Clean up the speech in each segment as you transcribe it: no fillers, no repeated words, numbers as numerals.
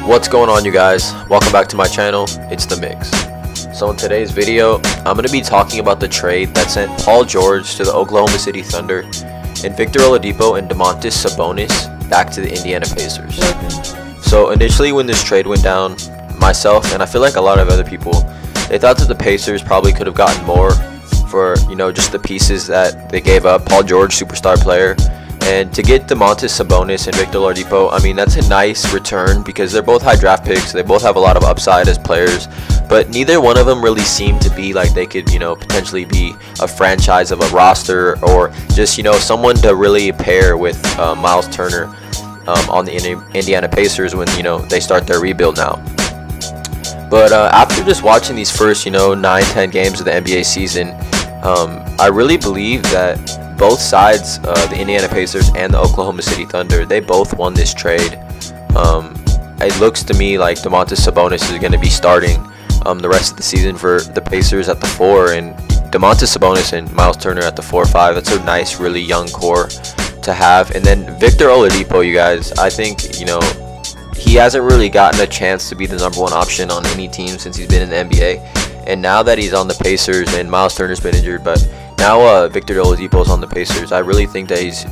What's going on, you guys? Welcome back to my channel. It's The Mix. So in today's video, I'm going to be talking about the trade that sent Paul George to the Oklahoma City Thunder and Victor Oladipo and Domantas Sabonis back to the Indiana Pacers. So initially when this trade went down, myself and I feel like a lot of other people, they thought that the Pacers probably could have gotten more for, just the pieces that they gave up. Paul George, superstar player. And to get Domantas Sabonis and Victor Oladipo, I mean, that's a nice return because they're both high draft picks. They both have a lot of upside as players, but neither one of them really seemed to be like they could, potentially be a franchise of a roster or just, someone to really pair with Miles Turner on the Indiana Pacers when, they start their rebuild now. But after just watching these first, 9-10 games of the NBA season, I really believe that both sides, the Indiana Pacers and the Oklahoma City Thunder, they both won this trade. It looks to me like Domantas Sabonis is going to be starting the rest of the season for the Pacers at the 4, and Domantas Sabonis and Miles Turner at the 4-5. That's a nice, really young core to have. And then Victor Oladipo, you guys, I think, he hasn't really gotten a chance to be the #1 option on any team since he's been in the NBA. And now that he's on the Pacers and Miles Turner's been injured, but now Victor Oladipo's on the Pacers, I really think that he's,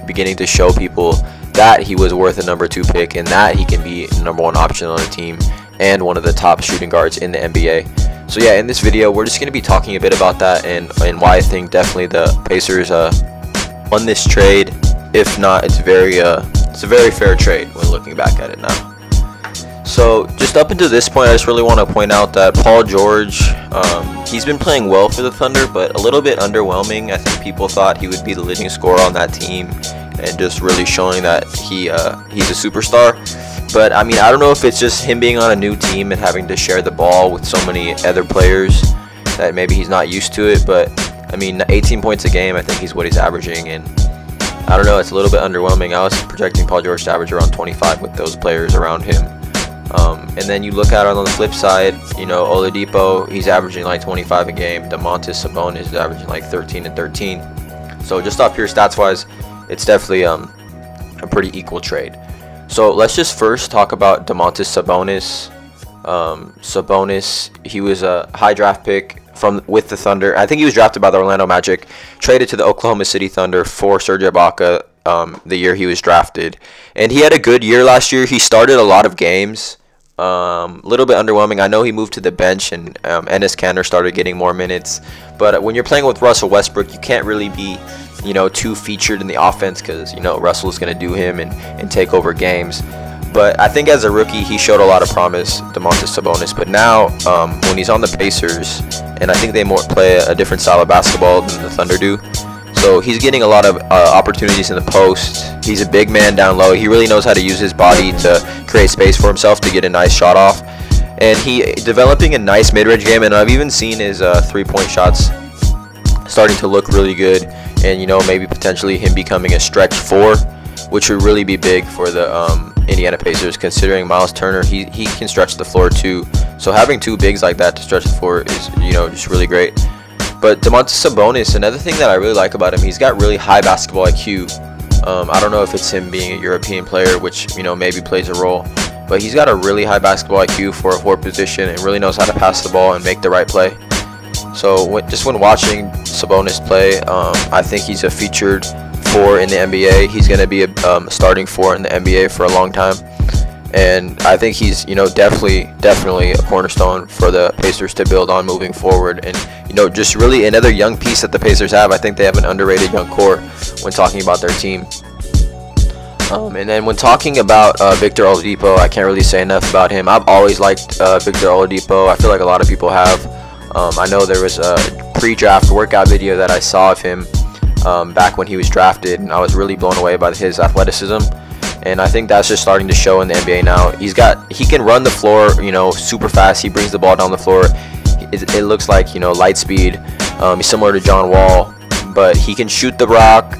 beginning to show people that he was worth a #2 pick and that he can be a #1 option on a team and one of the top shooting guards in the NBA. So yeah, in this video, we're just going to be talking a bit about that and why I think definitely the Pacers won this trade. If not, it's a very fair trade when looking back at it now. So just up until this point, I just really want to point out that Paul George, he's been playing well for the Thunder, but a little bit underwhelming. I think people thought he would be the leading scorer on that team and just really showing that he's a superstar. But I mean, I don't know if it's just him being on a new team and having to share the ball with so many other players that maybe he's not used to it. But I mean, 18 points a game, I think he's what he's averaging, and I don't know, it's a little bit underwhelming. I was projecting Paul George to average around 25 with those players around him. And then you look at it on the flip side, Oladipo, he's averaging like 25 a game. Domantas Sabonis is averaging like 13 and 13. So just off pure stats wise, it's definitely a pretty equal trade. So let's just first talk about Domantas Sabonis. Sabonis, he was a high draft pick with the Thunder. I think he was drafted by the Orlando Magic, traded to the Oklahoma City Thunder for Serge Ibaka the year he was drafted, and he had a good year last year. He started a lot of games, a little bit underwhelming. I know he moved to the bench and Enes Kanter started getting more minutes, but when you're playing with Russell Westbrook, you can't really be too featured in the offense because Russell is going to do him and take over games. But I think as a rookie, he showed a lot of promise, Domantas Sabonis. But now, when he's on the Pacers, and I think they play a different style of basketball than the Thunder do, so he's getting a lot of opportunities in the post. He's a big man down low. He really knows how to use his body to create space for himself to get a nice shot off. And he developing a nice mid-range game, and I've even seen his 3-point shots starting to look really good. And, maybe potentially him becoming a stretch 4, which would really be big for the Indiana Pacers, considering Miles Turner, he can stretch the floor too. So having two bigs like that to stretch the floor is, just really great. But Domantas Sabonis, another thing that I really like about him, he's got really high basketball IQ. I don't know if it's him being a European player, which, maybe plays a role. But he's got a really high basketball IQ for a forward position and really knows how to pass the ball and make the right play. So just when watching Sabonis play, I think he's a featured 4 in the NBA. He's going to be a starting 4 in the NBA for a long time. And I think he's, definitely a cornerstone for the Pacers to build on moving forward. And, just really another young piece that the Pacers have. I think they have an underrated young core when talking about their team. And then when talking about Victor Oladipo, I can't really say enough about him. I've always liked Victor Oladipo. I feel like a lot of people have. I know there was a pre-draft workout video that I saw of him back when he was drafted, and I was really blown away by his athleticism. And I think that's just starting to show in the NBA now. He can run the floor, super fast. He brings the ball down the floor. It looks like, light speed. He's similar to John Wall, but he can shoot the rock,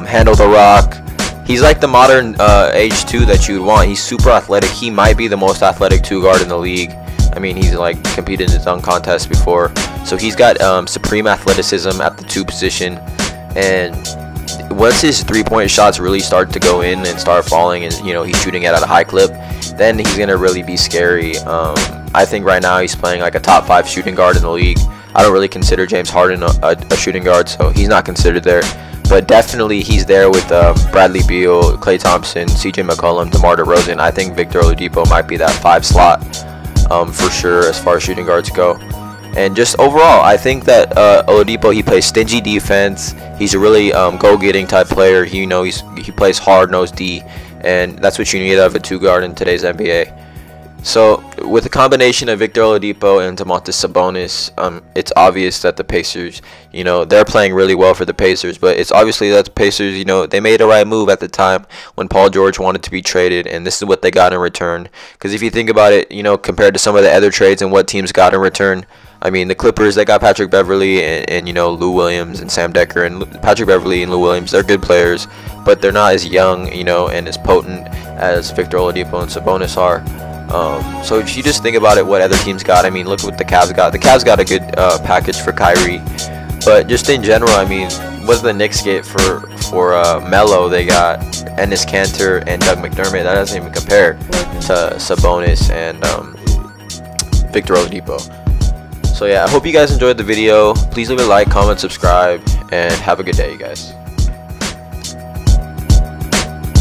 handle the rock. He's like the modern age 2 that you would want. He's super athletic. He might be the most athletic 2 guard in the league. I mean, he's like competed in his own contest before. So he's got supreme athleticism at the 2 position. And once his three-point shots really start to go in and start falling, and he's shooting it at a high clip, then he's gonna really be scary. I think right now he's playing like a top 5 shooting guard in the league. I don't really consider James Harden a shooting guard, so he's not considered there. But definitely he's there with Bradley Beal, Klay Thompson, CJ McCollum, DeMar DeRozan. I think Victor Oladipo might be that 5 slot for sure as far as shooting guards go. And just overall, I think that Oladipo, he plays stingy defense. He's a really go-getting type player. He plays hard-nosed D, and that's what you need out of a 2 guard in today's NBA. So with the combination of Victor Oladipo and Domantas Sabonis, it's obvious that the Pacers, they're playing really well for the Pacers. But it's obviously that the Pacers, they made a right move at the time when Paul George wanted to be traded, and this is what they got in return. Because if you think about it, compared to some of the other trades and what teams got in return, I mean, the Clippers, they got Patrick Beverley and Lou Williams and Sam Dekker. And Patrick Beverley and Lou Williams, they're good players, but they're not as young, and as potent as Victor Oladipo and Sabonis are. So if you just think about it, what other teams got, I mean, look what the Cavs got. The Cavs got a good package for Kyrie. But just in general, I mean, what did the Knicks get for Melo? They got Enes Kanter and Doug McDermott. That doesn't even compare to Sabonis and Victor Oladipo. So yeah, I hope you guys enjoyed the video. Please leave a like, comment, subscribe, and have a good day, you guys.